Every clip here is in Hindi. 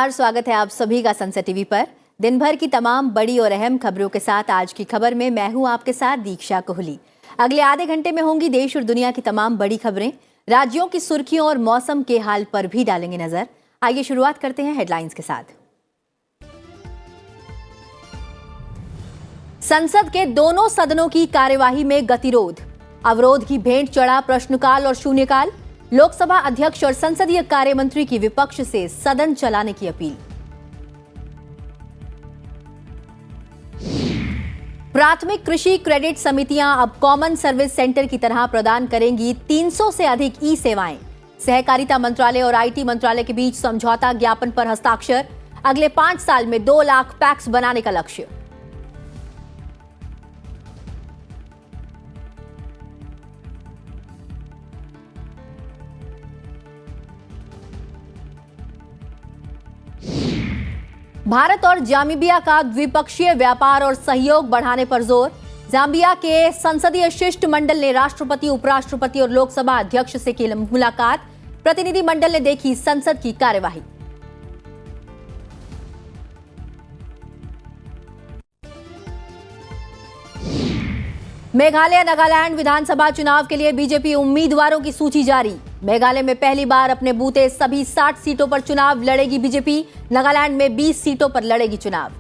नमस्कार, स्वागत है आप सभी का संसद टीवी पर। दिन भर की तमाम बड़ी और अहम खबरों के साथ आज की खबर में मैं हूं आपके साथ दीक्षा कोहली। अगले आधे घंटे में होंगी देश और दुनिया की तमाम बड़ी खबरें, राज्यों की सुर्खियों और मौसम के हाल पर भी डालेंगे नजर। आइए शुरुआत करते हैं हेडलाइंस के साथ। संसद के दोनों सदनों की कार्यवाही में गतिरोध, अवरोध की भेंट चढ़ा प्रश्नकाल और शून्यकाल। लोकसभा अध्यक्ष और संसदीय कार्य मंत्री की विपक्ष से सदन चलाने की अपील। प्राथमिक कृषि क्रेडिट समितियां अब कॉमन सर्विस सेंटर की तरह प्रदान करेंगी 300 से अधिक ई सेवाएं। सहकारिता मंत्रालय और आईटी मंत्रालय के बीच समझौता ज्ञापन पर हस्ताक्षर। अगले 5 साल में 2 लाख पैक्स बनाने का लक्ष्य। भारत और जाम्बिया का द्विपक्षीय व्यापार और सहयोग बढ़ाने पर जोर। जाम्बिया के संसदीय शिष्टमंडल ने राष्ट्रपति, उपराष्ट्रपति और लोकसभा अध्यक्ष से की मुलाकात। प्रतिनिधिमंडल ने देखी संसद की कार्यवाही। मेघालय नागालैंड विधानसभा चुनाव के लिए बीजेपी उम्मीदवारों की सूची जारी। मेघालय में पहली बार अपने बूते सभी 60 सीटों पर चुनाव लड़ेगी बीजेपी। नागालैंड में 20 सीटों पर लड़ेगी चुनाव।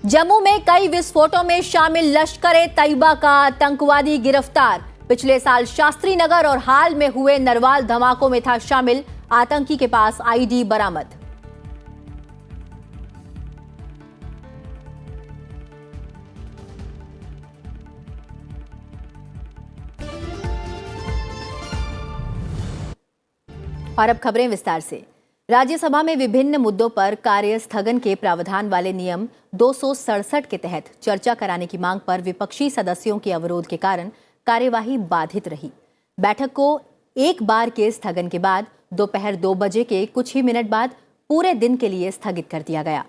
जम्मू में कई विस्फोटों में शामिल लश्कर-ए-तैयबा का आतंकवादी गिरफ्तार। पिछले साल शास्त्री नगर और हाल में हुए नरवाल धमाकों में था शामिल। आतंकी के पास आईडी बरामद। और अब खबरें विस्तार से। राज्यसभा में विभिन्न मुद्दों पर कार्य स्थगन के प्रावधान वाले नियम 267 के तहत चर्चा कराने की मांग पर विपक्षी सदस्यों के अवरोध के कारण कार्यवाही बाधित रही। बैठक को एक बार के स्थगन के बाद दोपहर 2 बजे के कुछ ही मिनट बाद पूरे दिन के लिए स्थगित कर दिया गया।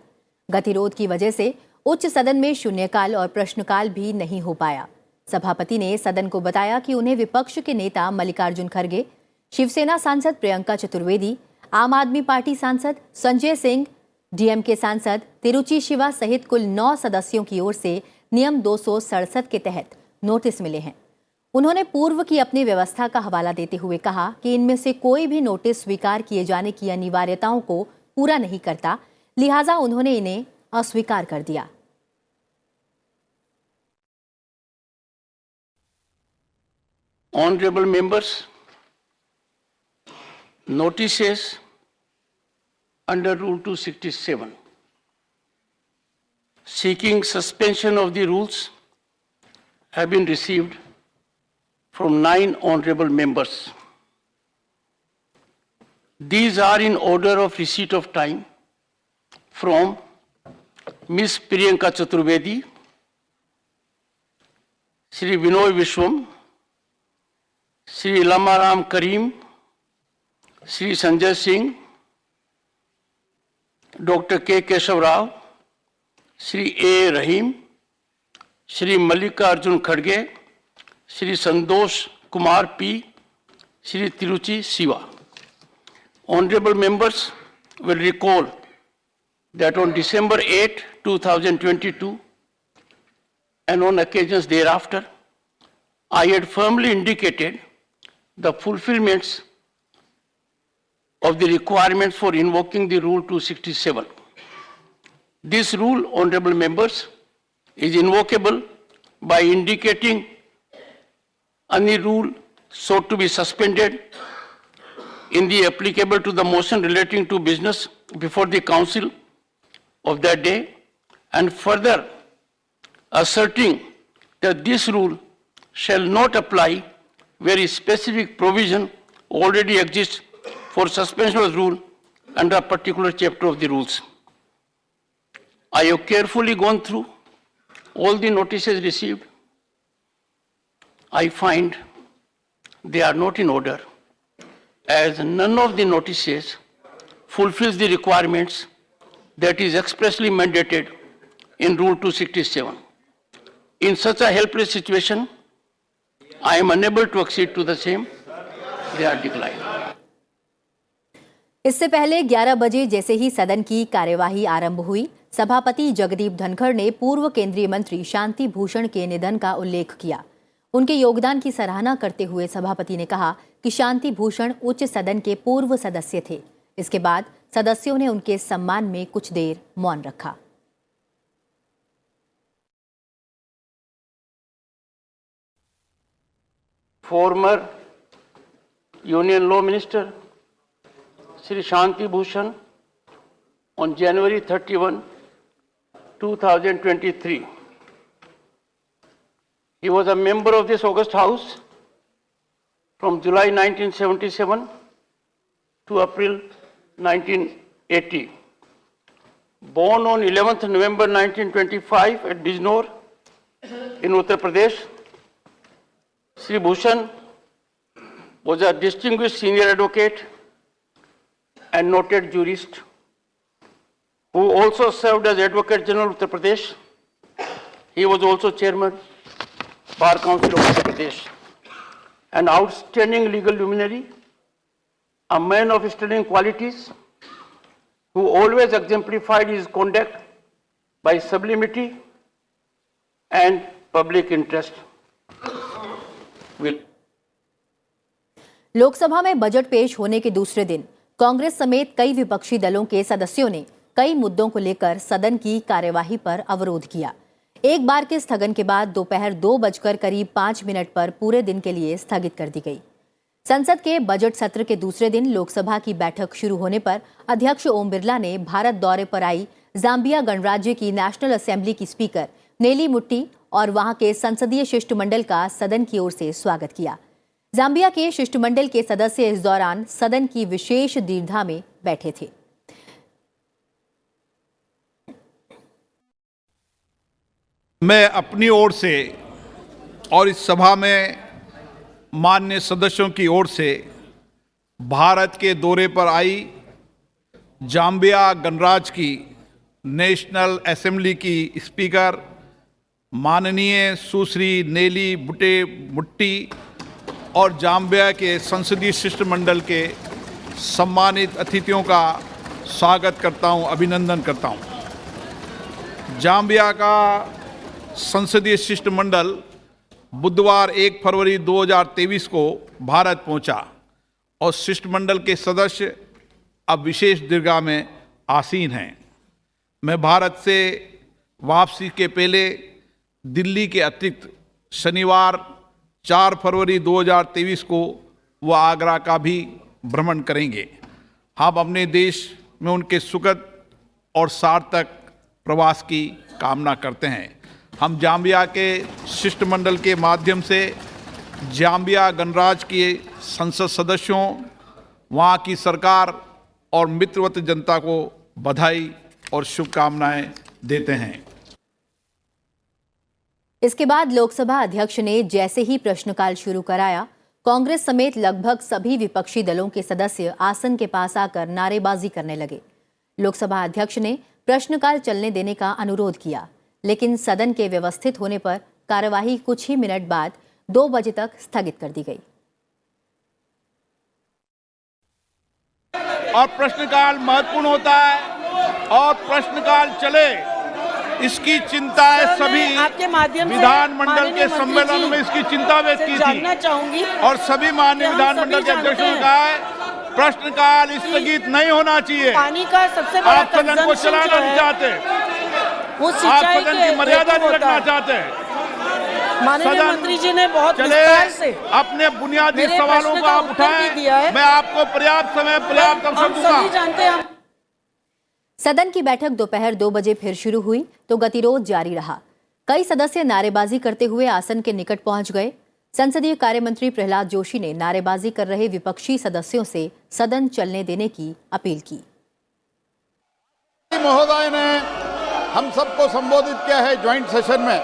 गतिरोध की वजह से उच्च सदन में शून्यकाल और प्रश्नकाल भी नहीं हो पाया। सभापति ने सदन को बताया कि उन्हें विपक्ष के नेता मल्लिकार्जुन खड़गे, शिवसेना सांसद प्रियंका चतुर्वेदी, आम आदमी पार्टी सांसद संजय सिंह, डीएमके सांसद तिरुचि शिवा सहित कुल 9 सदस्यों की ओर से नियम 267 के तहत नोटिस मिले हैं। उन्होंने पूर्व की अपनी व्यवस्था का हवाला देते हुए कहा कि इनमें से कोई भी नोटिस स्वीकार किए जाने की अनिवार्यताओं को पूरा नहीं करता, लिहाजा उन्होंने इन्हें अस्वीकार कर दिया। Honorable members, notices under Rule 267 seeking suspension of the rules have been received from 9 honorable members. These are in order of receipt of time from Ms. Priyanka Chaturvedi, Shri Vinoy Vishwam, Shri Lamaram Karim, Shri Sanjay Singh, Dr. K. Keshav Rao, Shri A. Rahim, Shri Mallikarjun Khadge, Shri Santosh Kumar P, Shri Tiruchi Siva. Honorable members will recall that on December 8, 2022, and on occasions thereafter, I had firmly indicated the fulfillments of the requirements for invoking the Rule 267. This rule, honorable members, is invocable by indicating any rule sought to be suspended in the applicable to the motion relating to business before the council of that day, and further asserting that this rule shall not apply where a specific provision already exists for suspension of the rule under a particular chapter of the rules. I have carefully gone through all the notices received. I find they are not in order, as none of the notices fulfills the requirements that is expressly mandated in Rule 267. In such a helpless situation, I am unable to accede to the same. They are declined. इससे पहले 11 बजे जैसे ही सदन की कार्यवाही आरंभ हुई, सभापति जगदीप धनखड़ ने पूर्व केंद्रीय मंत्री शांति भूषण के निधन का उल्लेख किया। उनके योगदान की सराहना करते हुए सभापति ने कहा कि शांति भूषण उच्च सदन के पूर्व सदस्य थे। इसके बाद सदस्यों ने उनके सम्मान में कुछ देर मौन रखा। Former Union Law Minister Shri Shanti Bhushan on January 31, 2023. He was a member of this August House from July 1977 to April 1980. Born on 11th November 1925 at Bijnor in Uttar Pradesh, Shri Bhushan was a distinguished senior advocate and noted jurist who also served as Advocate General of Uttar Pradesh. He was also Chairman, Bar Council of Uttar Pradesh. An outstanding legal luminary, a man of sterling qualities, who always exemplified his conduct by sublimity and public interest. Lok Sabha में बजट पेश होने के दूसरे दिन कांग्रेस समेत कई विपक्षी दलों के सदस्यों ने कई मुद्दों को लेकर सदन की कार्यवाही पर अवरोध किया। एक बार के स्थगन के बाद दोपहर 2:05 पर पूरे दिन के लिए स्थगित कर दी गई। संसद के बजट सत्र के दूसरे दिन लोकसभा की बैठक शुरू होने पर अध्यक्ष ओम बिरला ने भारत दौरे पर आई जाम्बिया गणराज्य की नेशनल असेंबली की स्पीकर नेली मुट्टी और वहां के संसदीय शिष्टमंडल का सदन की ओर से स्वागत किया। जाम्बिया के शिष्टमंडल के सदस्य इस दौरान सदन की विशेष दीर्घा में बैठे थे। मैं अपनी ओर से और इस सभा में माननीय सदस्यों की ओर से भारत के दौरे पर आई जाम्बिया गणराज्य की नेशनल असेंबली की स्पीकर माननीय सुश्री नेली मुट्टी और जाम्बिया के संसदीय शिष्टमंडल के सम्मानित अतिथियों का स्वागत करता हूं, अभिनंदन करता हूं। जाम्बिया का संसदीय शिष्टमंडल बुधवार 1 फरवरी 2023 को भारत पहुंचा और शिष्टमंडल के सदस्य अब विशेष दीर्घा में आसीन हैं। मैं भारत से वापसी के पहले दिल्ली के अतिरिक्त शनिवार 4 फरवरी 2023 को वह आगरा का भी भ्रमण करेंगे। हम अपने देश में उनके सुखद और सार्थक प्रवास की कामना करते हैं। हम जाम्बिया के शिष्टमंडल के माध्यम से जाम्बिया गणराज्य के संसद सदस्यों, वहाँ की सरकार और मित्रवत जनता को बधाई और शुभकामनाएं देते हैं। इसके बाद लोकसभा अध्यक्ष ने जैसे ही प्रश्नकाल शुरू कराया, कांग्रेस समेत लगभग सभी विपक्षी दलों के सदस्य आसन के पास आकर नारेबाजी करने लगे। लोकसभा अध्यक्ष ने प्रश्नकाल चलने देने का अनुरोध किया, लेकिन सदन के व्यवस्थित होने पर कार्यवाही कुछ ही मिनट बाद 2 बजे तक स्थगित कर दी गई। और प्रश्नकाल महत्वपूर्ण होता है और प्रश्नकाल चले, इसकी चिंता है सभी विधानमंडल के सम्मेलन में इसकी चिंता व्यक्त की थी और सभी माननीय विधानमंडल के अध्यक्षों ने कहा है प्रश्नकाल स्थगित नहीं होना चाहिए। पानी का सबसे बड़ा आप सदन को चलाना नहीं चाहते, आप सदन की मर्यादा नहीं रखना चाहते। माननीय मंत्री जी ने बहुत विस्तार से अपने बुनियादी सवालों को आप उठाएं, मैं आपको पर्याप्त समय पर्याप्त अवसर दूंगा। सदन की बैठक दोपहर 2 बजे फिर शुरू हुई तो गतिरोध जारी रहा। कई सदस्य नारेबाजी करते हुए आसन के निकट पहुंच गए। संसदीय कार्य मंत्री प्रहलाद जोशी ने नारेबाजी कर रहे विपक्षी सदस्यों से सदन चलने देने की अपील की। महोदय ने हम सबको संबोधित किया है ज्वाइंट सेशन में,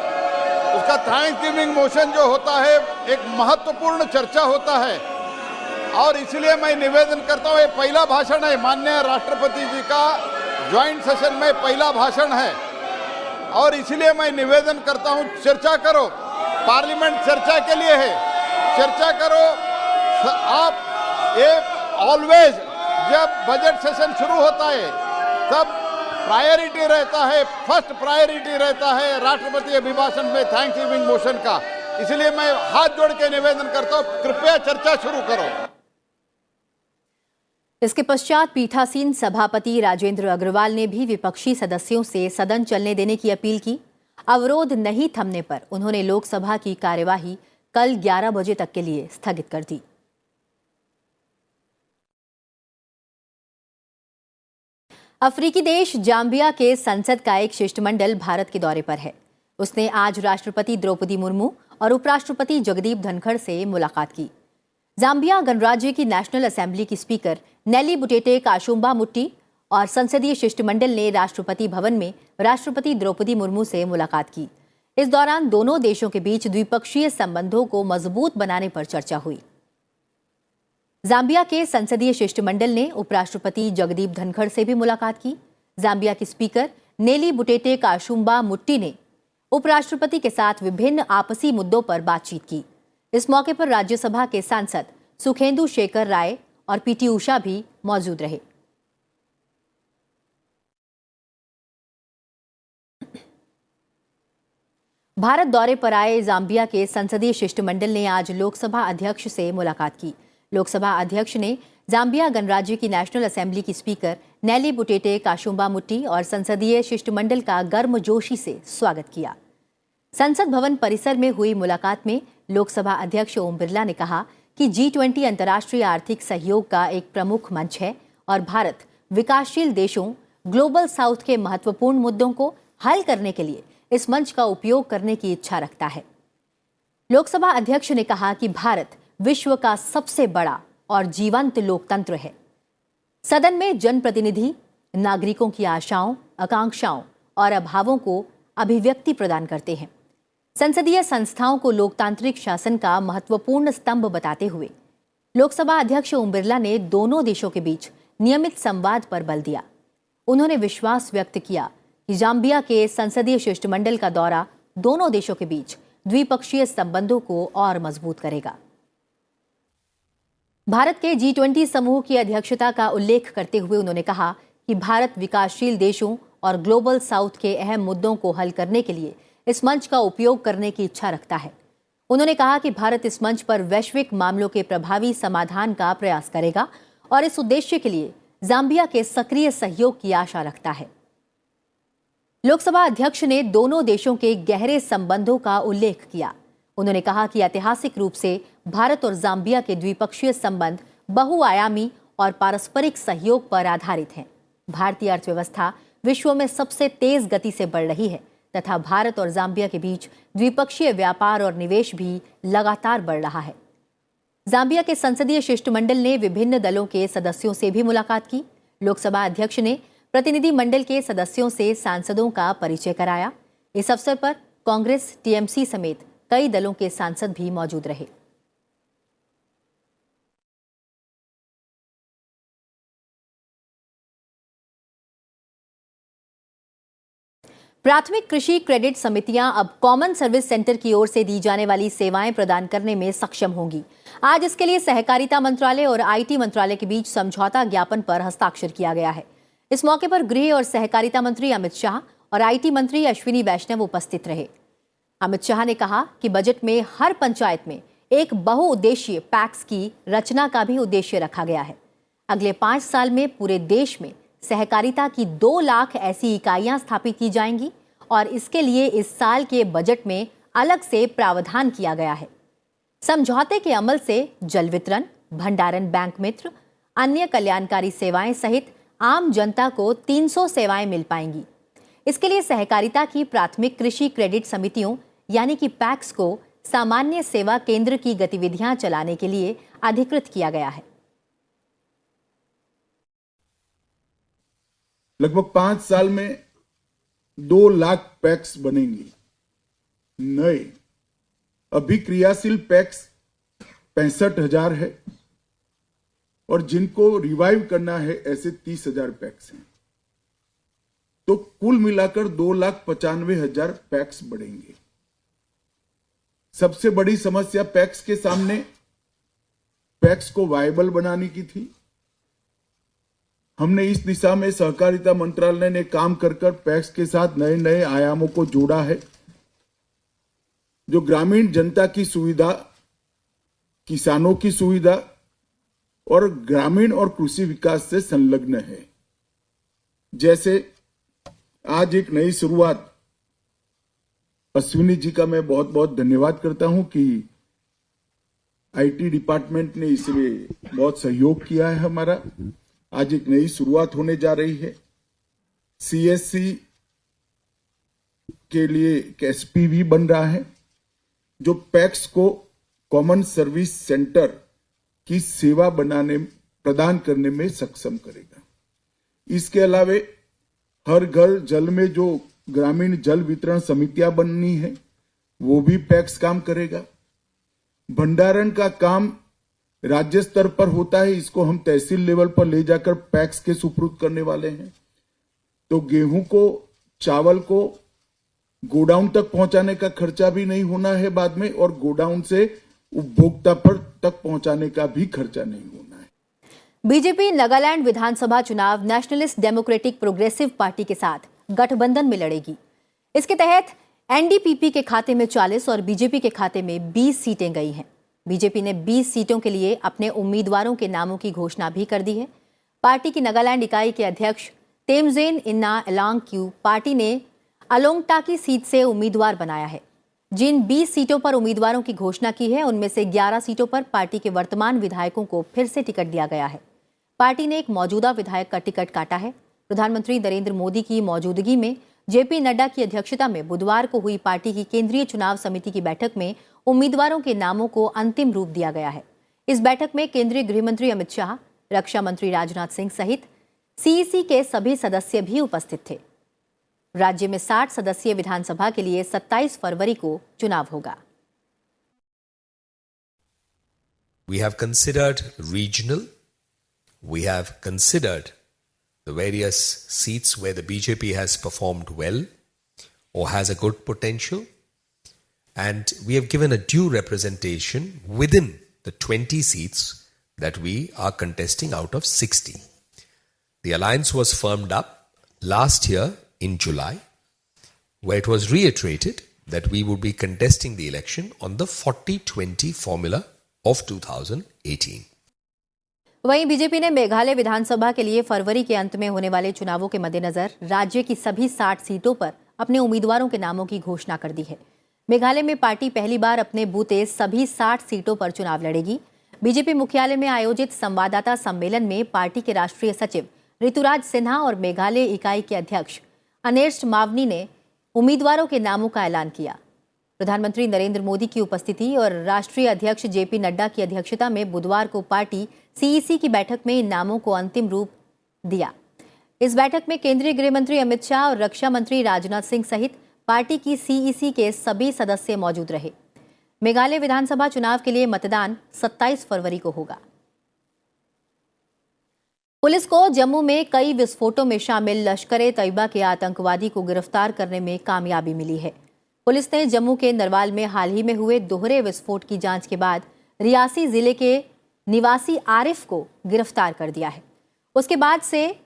उसका थैंक्सगिविंग मोशन जो होता है एक महत्वपूर्ण चर्चा होता है और इसलिए मैं निवेदन करता हूँ, ये पहला भाषण है माननीय राष्ट्रपति जी का, ज्वाइंट सेशन में पहला भाषण है। और इसलिए मैं निवेदन करता हूं, चर्चा करो। पार्लियामेंट चर्चा के लिए है, चर्चा करो। आप एक ऑलवेज जब बजट सेशन शुरू होता है तब प्रायोरिटी रहता है, फर्स्ट प्रायोरिटी रहता है राष्ट्रपति अभिभाषण में थैंक्स गिविंग मोशन का। इसलिए मैं हाथ जोड़ के निवेदन करता हूं, कृपया चर्चा शुरू करो। इसके पश्चात पीठासीन सभापति राजेंद्र अग्रवाल ने भी विपक्षी सदस्यों से सदन चलने देने की अपील की। अवरोध नहीं थमने पर उन्होंने लोकसभा की कार्यवाही कल 11 बजे तक के लिए स्थगित कर दी। अफ्रीकी देश जाम्बिया के संसद का एक शिष्टमंडल भारत के दौरे पर है। उसने आज राष्ट्रपति द्रौपदी मुर्मू और उपराष्ट्रपति जगदीप धनखड़ से मुलाकात की। जाम्बिया गणराज्य की नेशनल असेंबली की स्पीकर नेली बुटेटे काशुम्बा मुट्टी और संसदीय शिष्टमंडल ने राष्ट्रपति भवन में राष्ट्रपति द्रौपदी मुर्मू से मुलाकात की। इस दौरान दोनों देशों के बीच द्विपक्षीय संबंधों को मजबूत बनाने पर चर्चा हुई। जाम्बिया के संसदीय शिष्टमंडल ने उपराष्ट्रपति जगदीप धनखड़ से भी मुलाकात की। जाम्बिया की स्पीकर नेली बुटेटे काशुम्बा मुट्टी ने उपराष्ट्रपति के साथ विभिन्न आपसी मुद्दों पर बातचीत की। इस मौके पर राज्यसभा के सांसद सुखेंदु शेखर राय और पीटी उषा भी मौजूद रहे। भारत दौरे पर आए जाम्बिया के संसदीय शिष्टमंडल ने आज लोकसभा अध्यक्ष से मुलाकात की। लोकसभा अध्यक्ष ने जाम्बिया गणराज्य की नेशनल असेंबली की स्पीकर नेली बुटेटे काशुम्बा मुट्टी और संसदीय शिष्टमंडल का गर्मजोशी से स्वागत किया। संसद भवन परिसर में हुई मुलाकात में लोकसभा अध्यक्ष ओम बिरला ने कहा कि G20 अंतर्राष्ट्रीय आर्थिक सहयोग का एक प्रमुख मंच है और भारत विकासशील देशों, ग्लोबल साउथ के महत्वपूर्ण मुद्दों को हल करने के लिए इस मंच का उपयोग करने की इच्छा रखता है। लोकसभा अध्यक्ष ने कहा कि भारत विश्व का सबसे बड़ा और जीवंत लोकतंत्र है। सदन में जनप्रतिनिधि नागरिकों की आशाओं, आकांक्षाओं और अभावों को अभिव्यक्ति प्रदान करते हैं। संसदीय संस्थाओं को लोकतांत्रिक शासन का महत्वपूर्ण स्तंभ बताते हुए लोकसभा अध्यक्ष ओम बिरला ने दोनों देशों के बीच नियमित संवाद पर बल दिया। उन्होंने विश्वास व्यक्त किया कि जाम्बिया के संसदीय शिष्टमंडल का दौरा दोनों देशों के बीच द्विपक्षीय संबंधों को और मजबूत करेगा। भारत के G20 समूह की अध्यक्षता का उल्लेख करते हुए उन्होंने कहा कि भारत विकासशील देशों और ग्लोबल साउथ के अहम मुद्दों को हल करने के लिए इस मंच का उपयोग करने की इच्छा रखता है। उन्होंने कहा कि भारत इस मंच पर वैश्विक मामलों के प्रभावी समाधान का प्रयास करेगा और इस उद्देश्य के लिए जाम्बिया के सक्रिय सहयोग की आशा रखता है। लोकसभा अध्यक्ष ने दोनों देशों के गहरे संबंधों का उल्लेख किया। उन्होंने कहा कि ऐतिहासिक रूप से भारत और जाम्बिया के द्विपक्षीय संबंध बहुआयामी और पारस्परिक सहयोग पर आधारित हैं। भारतीय अर्थव्यवस्था विश्व में सबसे तेज गति से बढ़ रही है तथा भारत और जाम्बिया के बीच द्विपक्षीय व्यापार और निवेश भी लगातार बढ़ रहा है। जाम्बिया के संसदीय शिष्टमंडल ने विभिन्न दलों के सदस्यों से भी मुलाकात की। लोकसभा अध्यक्ष ने प्रतिनिधि मंडल के सदस्यों से सांसदों का परिचय कराया। इस अवसर पर कांग्रेस, टीएमसी समेत कई दलों के सांसद भी मौजूद रहे। प्राथमिक कृषि क्रेडिट समितियां अब कॉमन सर्विस सेंटर की ओर से दी जाने वाली सेवाएं प्रदान करने में सक्षम होंगी। आज इसके लिए सहकारिता मंत्रालय और आईटी मंत्रालय के बीच समझौता ज्ञापन पर हस्ताक्षर किया गया है। इस मौके पर गृह और सहकारिता मंत्री अमित शाह और आईटी मंत्री अश्विनी वैष्णव उपस्थित रहे। अमित शाह ने कहा कि बजट में हर पंचायत में एक बहुउद्देशीय पैक्स की रचना का भी उद्देश्य रखा गया है। अगले 5 साल में पूरे देश में सहकारिता की 2 लाख ऐसी इकाइयां स्थापित की जाएंगी और इसके लिए इस साल के बजट में अलग से प्रावधान किया गया है। समझौते के अमल से जल वितरण, भंडारण बैंक मित्र, अन्य कल्याणकारी सेवाएं सहित आम जनता को 300 सेवाएं मिल पाएंगी। इसके लिए सहकारिता की प्राथमिक कृषि क्रेडिट समितियों यानी कि पैक्स को सामान्य सेवा केंद्र की गतिविधियां चलाने के लिए अधिकृत किया गया है। लगभग 5 साल में 2 लाख पैक्स बनेंगी नए। अभी क्रियाशील पैक्स 65,000 है और जिनको रिवाइव करना है ऐसे 30,000 पैक्स हैं। तो कुल मिलाकर 2,95,000 पैक्स बढ़ेंगे। सबसे बड़ी समस्या पैक्स के सामने पैक्स को वायबल बनाने की थी। हमने इस दिशा में सहकारिता मंत्रालय ने काम कर पैक्स के साथ नए नए आयामों को जोड़ा है, जो ग्रामीण जनता की सुविधा, किसानों की सुविधा और ग्रामीण और कृषि विकास से संलग्न है। जैसे आज एक नई शुरुआत, अश्विनी जी का मैं बहुत बहुत धन्यवाद करता हूं कि आईटी डिपार्टमेंट ने इसमें बहुत सहयोग किया है हमारा। आज एक नई शुरुआत होने जा रही है। सीएससी के लिए एक एसपीवी बन रहा है, जो पैक्स को कॉमन सर्विस सेंटर की सेवा प्रदान करने में सक्षम करेगा। इसके अलावा हर घर जल में जो ग्रामीण जल वितरण समितियां बननी है, वो भी पैक्स काम करेगा। भंडारण का काम राज्य स्तर पर होता है, इसको हम तहसील लेवल पर ले जाकर पैक्स के सुपुर्द करने वाले हैं। तो गेहूं को, चावल को गोडाउन तक पहुंचाने का खर्चा भी नहीं होना है बाद में, और गोडाउन से उपभोक्ता पर तक पहुंचाने का भी खर्चा नहीं होना है। बीजेपी नागालैंड विधानसभा चुनाव नेशनलिस्ट डेमोक्रेटिक प्रोग्रेसिव पार्टी के साथ गठबंधन में लड़ेगी। इसके तहत एनडीपीपी के खाते में 40 और बीजेपी के खाते में 20 सीटें गई हैं। बीजेपी ने 20 सीटों के लिए अपने उम्मीदवारों के नामों की घोषणा भी कर दी है। पार्टी की नागालैंड इकाई के अध्यक्ष तेमजेन इन्ना एलांगक्यू पार्टी ने अलोंगटाकी सीट से उम्मीदवार बनाया है। जिन 20 सीटों पर उम्मीदवारों की घोषणा की है, उनमें से 11 सीटों पर पार्टी के वर्तमान विधायकों को फिर से टिकट दिया गया है। पार्टी ने एक मौजूदा विधायक का टिकट काटा है। प्रधानमंत्री नरेंद्र मोदी की मौजूदगी में जेपी नड्डा की अध्यक्षता में बुधवार को हुई पार्टी की केंद्रीय चुनाव समिति की बैठक में उम्मीदवारों के नामों को अंतिम रूप दिया गया है। इस बैठक में केंद्रीय गृह मंत्री अमित शाह, रक्षा मंत्री राजनाथ सिंह सहित सीईसी के सभी सदस्य भी उपस्थित थे। राज्य में 60 सदस्यीय विधानसभा के लिए 27 फरवरी को चुनाव होगा। We have considered regional, we have considered the various seats where the BJP has performed well or has a good potential, and we have given a due representation within the 20 seats that we are contesting out of 60. The alliance was firmed up last year in July, where it was reiterated that we would be contesting the election on the 40-20 formula of 2018. वहीं बीजेपी ने मेघालय विधानसभा के लिए फरवरी के अंत में होने वाले चुनावों के मद्देनजर राज्य की सभी 60 सीटों पर अपने उम्मीदवारों के नामों की घोषणा कर दी है। मेघालय में पार्टी पहली बार अपने बूते सभी 60 सीटों पर चुनाव लड़ेगी। बीजेपी मुख्यालय में आयोजित संवाददाता सम्मेलन में पार्टी के राष्ट्रीय सचिव ऋतुराज सिन्हा और मेघालय इकाई के अध्यक्ष अनेस्ट मावनी ने उम्मीदवारों के नामों का ऐलान किया। प्रधानमंत्री नरेंद्र मोदी की उपस्थिति और राष्ट्रीय अध्यक्ष जेपी नड्डा की अध्यक्षता में बुधवार को पार्टी सीईसी की बैठक में इन नामों को अंतिम रूप दिया। इस बैठक में केंद्रीय गृह मंत्री अमित शाह और रक्षा मंत्री राजनाथ सिंह सहित पार्टी की सीईसी के सभी सदस्य मौजूद रहे। मेघालय विधानसभा चुनाव के लिए मतदान 27 फरवरी को होगा। पुलिस को जम्मू में कई विस्फोटों में शामिल लश्कर-ए-तैयबा के आतंकवादी को गिरफ्तार करने में कामयाबी मिली है। पुलिस ने जम्मू के नरवाल में हाल ही में हुए दोहरे विस्फोट की जांच के बाद रियासी जिले के निवासी आरिफ को गिरफ्तार कर दिया है। उसके बाद से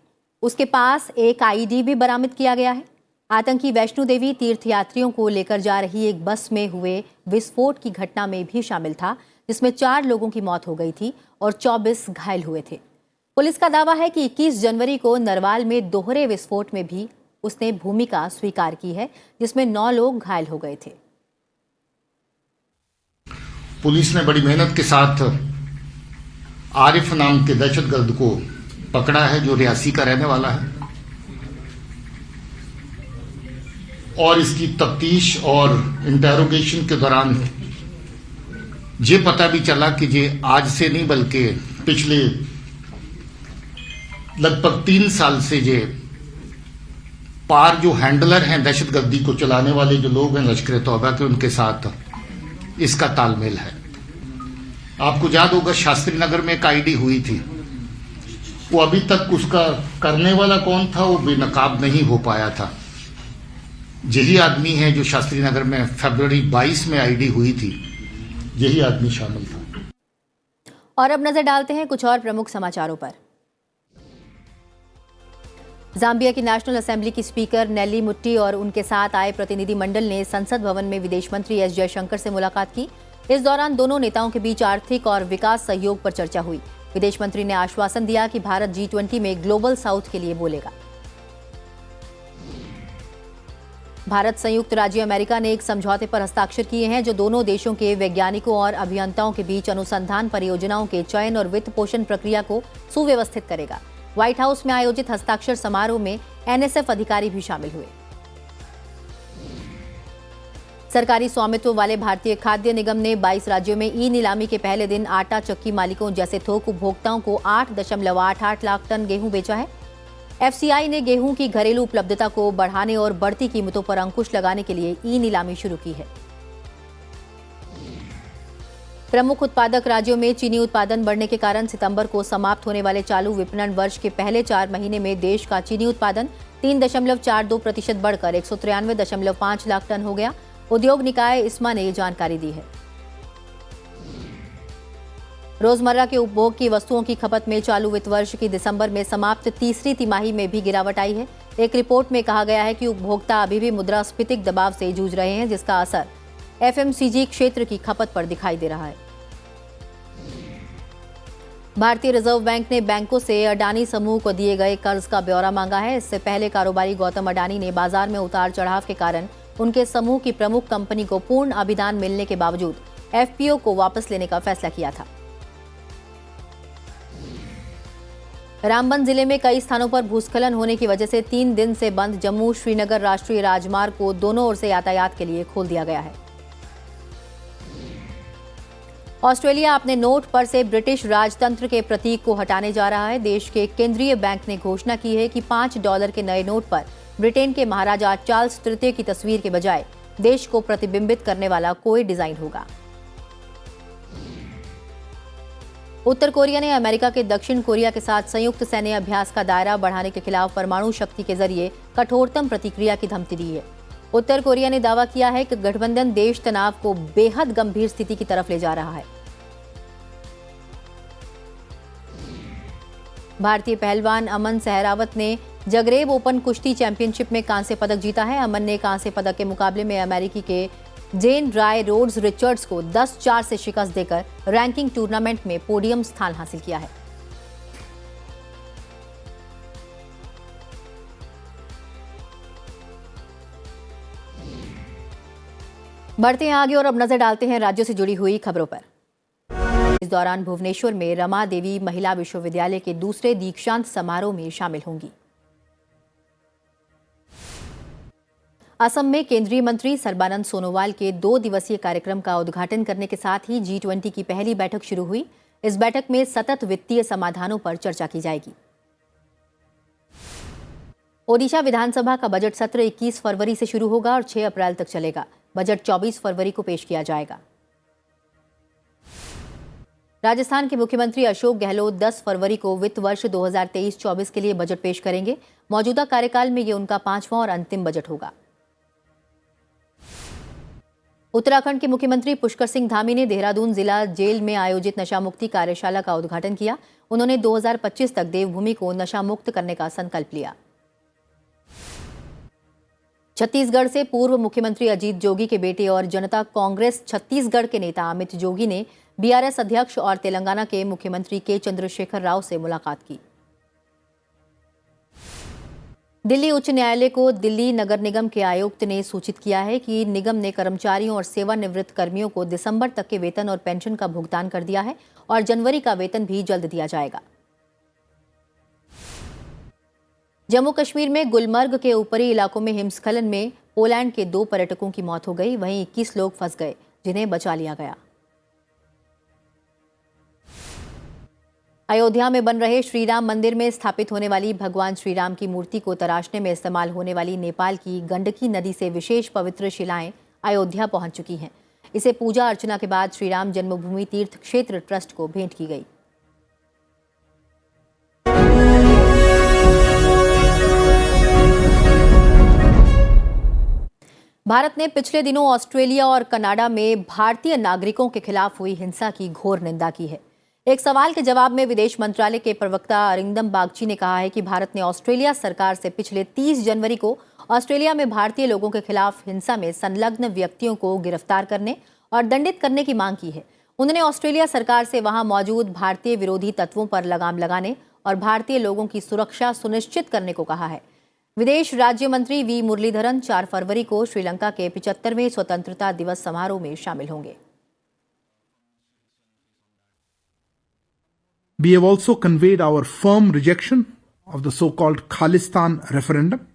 उसके पास एक आईडी भी बरामद किया गया है। आतंकी वैष्णो देवी तीर्थयात्रियों को लेकर जा रही एक बस में हुए विस्फोट की घटना में भी शामिल था, जिसमें 4 लोगों की मौत हो गई थी और 24 घायल हुए थे। पुलिस का दावा है कि 21 जनवरी को नरवाल में दोहरे विस्फोट में भी उसने भूमिका स्वीकार की है, जिसमें 9 लोग घायल हो गए थे। पुलिस ने बड़ी मेहनत के साथ आरिफ नाम के दहशतगर्द को पकड़ा है, जो रियासी का रहने वाला है, और इसकी तफ्तीश और इंटेरोगेशन के दौरान ये पता भी चला कि ये आज से नहीं बल्कि पिछले लगभग 3 साल से ये पार जो हैंडलर हैं दहशतगर्दी को चलाने वाले जो लोग हैं लश्कर-ए-तौबा के, उनके साथ इसका तालमेल है। आपको याद होगा शास्त्री नगर में एक आईडी हुई थी वो अभी तक उसका करने वाला कौन था वो बेनकाब नहीं हो पाया था। यही आदमी है जो शास्त्री नगर में फरवरी 22 में आईडी हुई थी, यही आदमी शामिल था। और अब नजर डालते हैं कुछ और प्रमुख समाचारों पर। जाम्बिया की नेशनल असेंबली की स्पीकर नेली मुट्टी और उनके साथ आए प्रतिनिधि मंडल ने संसद भवन में विदेश मंत्री एस जयशंकर से मुलाकात की। इस दौरान दोनों नेताओं के बीच आर्थिक और विकास सहयोग पर चर्चा हुई। विदेश मंत्री ने आश्वासन दिया कि भारत G20 में ग्लोबल साउथ के लिए बोलेगा। भारत संयुक्त राज्य अमेरिका ने एक समझौते पर हस्ताक्षर किए हैं जो दोनों देशों के वैज्ञानिकों और अभियंताओं के बीच अनुसंधान परियोजनाओं के चयन और वित्त पोषण प्रक्रिया को सुव्यवस्थित करेगा। व्हाइट हाउस में आयोजित हस्ताक्षर समारोह में NSF अधिकारी भी शामिल हुए। सरकारी स्वामित्व वाले भारतीय खाद्य निगम ने 22 राज्यों में ई-नीलामी के पहले दिन आटा चक्की मालिकों जैसे थोक उपभोक्ताओं को 8.88 लाख टन गेहूं बेचा है। FCI ने गेहूं की घरेलू उपलब्धता को बढ़ाने और बढ़ती कीमतों पर अंकुश लगाने के लिए ई-नीलामी शुरू की है। प्रमुख उत्पादक राज्यों में चीनी उत्पादन बढ़ने के कारण सितंबर को समाप्त होने वाले चालू विपणन वर्ष के पहले 4 महीने में देश का चीनी उत्पादन 3.42% बढ़कर 193.5 लाख टन हो गया। उद्योग निकाय इस्मा ने ये जानकारी दी है। रोजमर्रा के उपभोग की वस्तुओं की खपत में चालू वित्त वर्ष की दिसंबर में समाप्त तीसरी तिमाही में भी गिरावट आई है। एक रिपोर्ट में कहा गया है कि उपभोक्ता अभी भी मुद्रास्फीतिक दबाव से जूझ रहे हैं, जिसका असर FMCG क्षेत्र की खपत पर दिखाई दे रहा है। भारतीय रिजर्व बैंक ने बैंकों से अडानी समूह को दिए गए कर्ज का ब्यौरा मांगा है। इससे पहले कारोबारी गौतम अडानी ने बाजार में उतार चढ़ाव के कारण उनके समूह की प्रमुख कंपनी को पूर्ण अभिदान मिलने के बावजूद FPO को वापस लेने का फैसला किया था। रामबन जिले में कई स्थानों पर भूस्खलन होने की वजह से 3 दिन से बंद जम्मू श्रीनगर राष्ट्रीय राजमार्ग को दोनों ओर से यातायात के लिए खोल दिया गया है। ऑस्ट्रेलिया अपने नोट पर से ब्रिटिश राजतंत्र के प्रतीक को हटाने जा रहा है। देश के केंद्रीय बैंक ने घोषणा की है कि $5 के नए नोट पर ब्रिटेन के महाराजा चार्ल्स तृतीय की तस्वीर के बजाय देश को प्रतिबिंबित करने वाला कोई डिजाइन होगा। उत्तर कोरिया ने अमेरिका के दक्षिण कोरिया के साथ संयुक्त सैन्य अभ्यास का दायरा बढ़ाने के खिलाफ परमाणु शक्ति के जरिए कठोरतम प्रतिक्रिया की धमकी दी है। उत्तर कोरिया ने दावा किया है कि गठबंधन देश तनाव को बेहद गंभीर स्थिति की तरफ ले जा रहा है। भारतीय पहलवान अमन सहरावत ने जगरेब ओपन कुश्ती चैंपियनशिप में कांस्य पदक जीता है। अमन ने कांस्य पदक के मुकाबले में अमेरिकी के जेन राय रोड्स रिचर्ड्स को 10-4 से शिकस्त देकर रैंकिंग टूर्नामेंट में पोडियम स्थान हासिल किया है। बढ़ते हैं आगे और अब नजर डालते हैं राज्यों से जुड़ी हुई खबरों पर। इस दौरान भुवनेश्वर में रमा देवी महिला विश्वविद्यालय के दूसरे दीक्षांत समारोह में शामिल होंगी। असम में केंद्रीय मंत्री सर्बानंद सोनोवाल के 2 दिवसीय कार्यक्रम का उद्घाटन करने के साथ ही G20 की पहली बैठक शुरू हुई। इस बैठक में सतत वित्तीय समाधानों पर चर्चा की जाएगी। ओडिशा विधानसभा का बजट सत्र 21 फरवरी से शुरू होगा और 6 अप्रैल तक चलेगा। बजट 24 फरवरी को पेश किया जाएगा। राजस्थान के मुख्यमंत्री अशोक गहलोत 10 फरवरी को वित्त वर्ष 2023-24 के लिए बजट पेश करेंगे। मौजूदा कार्यकाल में ये उनका 5वां और अंतिम बजट होगा। उत्तराखंड के मुख्यमंत्री पुष्कर सिंह धामी ने देहरादून जिला जेल में आयोजित नशा मुक्ति कार्यशाला का उद्घाटन किया। उन्होंने 2025 तक देवभूमि को नशा मुक्त करने का संकल्प लिया। छत्तीसगढ़ से पूर्व मुख्यमंत्री अजीत जोगी के बेटे और जनता कांग्रेस छत्तीसगढ़ के नेता अमित जोगी ने BRS अध्यक्ष और तेलंगाना के मुख्यमंत्री के चंद्रशेखर राव से मुलाकात की। दिल्ली उच्च न्यायालय को दिल्ली नगर निगम के आयुक्त ने सूचित किया है कि निगम ने कर्मचारियों और सेवानिवृत्त कर्मियों को दिसंबर तक के वेतन और पेंशन का भुगतान कर दिया है और जनवरी का वेतन भी जल्द दिया जाएगा। जम्मू कश्मीर में गुलमर्ग के ऊपरी इलाकों में हिमस्खलन में पोलैंड के 2 पर्यटकों की मौत हो गई। वहीं 21 लोग फंस गए, जिन्हें बचा लिया गया। अयोध्या में बन रहे श्रीराम मंदिर में स्थापित होने वाली भगवान श्रीराम की मूर्ति को तराशने में इस्तेमाल होने वाली नेपाल की गंडकी नदी से विशेष पवित्र शिलाएं अयोध्या पहुंच चुकी हैं। इसे पूजा अर्चना के बाद श्रीराम जन्मभूमि तीर्थ क्षेत्र ट्रस्ट को भेंट की गई। भारत ने पिछले दिनों ऑस्ट्रेलिया और कनाडा में भारतीय नागरिकों के खिलाफ हुई हिंसा की घोर निंदा की है। एक सवाल के जवाब में विदेश मंत्रालय के प्रवक्ता अरिंदम बागची ने कहा है कि भारत ने ऑस्ट्रेलिया सरकार से पिछले 30 जनवरी को ऑस्ट्रेलिया में भारतीय लोगों के खिलाफ हिंसा में संलग्न व्यक्तियों को गिरफ्तार करने और दंडित करने की मांग की है। उन्होंने ऑस्ट्रेलिया सरकार से वहां मौजूद भारतीय विरोधी तत्वों पर लगाम लगाने और भारतीय लोगों की सुरक्षा सुनिश्चित करने को कहा है। विदेश राज्य मंत्री वी मुरलीधरन 4 फरवरी को श्रीलंका के 75वें स्वतंत्रता दिवस समारोह में शामिल होंगे। We have also conveyed our firm rejection of the so-called Khalistan referendum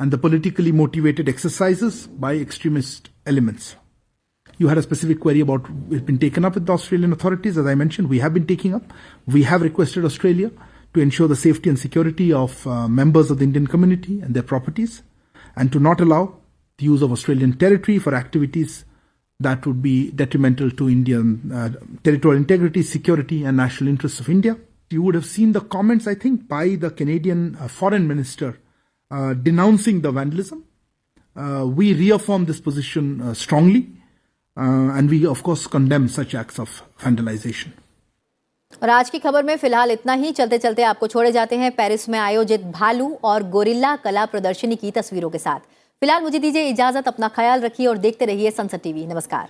and the politically motivated exercises by extremist elements. You had a specific query about it's been taken up with the Australian authorities. As I mentioned, we have been taking up. We have requested Australia to ensure the safety and security of members of the Indian community and their properties, and to not allow the use of Australian territory for activities that would be detrimental to Indian territorial integrity, security and national interests of India. You would have seen the comments, I think, by the Canadian foreign minister denouncing the vandalism. We reaffirm this position strongly and we of course condemn such acts of vandalization. और आज की खबर में फिलहाल इतना ही। चलते चलते आपको छोड़े जाते हैं पेरिस में आयोजित भालू और गोरिल्ला कला प्रदर्शनी की तस्वीरों के साथ। फिलहाल मुझे दीजिए इजाजत, अपना ख्याल रखिए और देखते रहिए संसद टीवी। नमस्कार।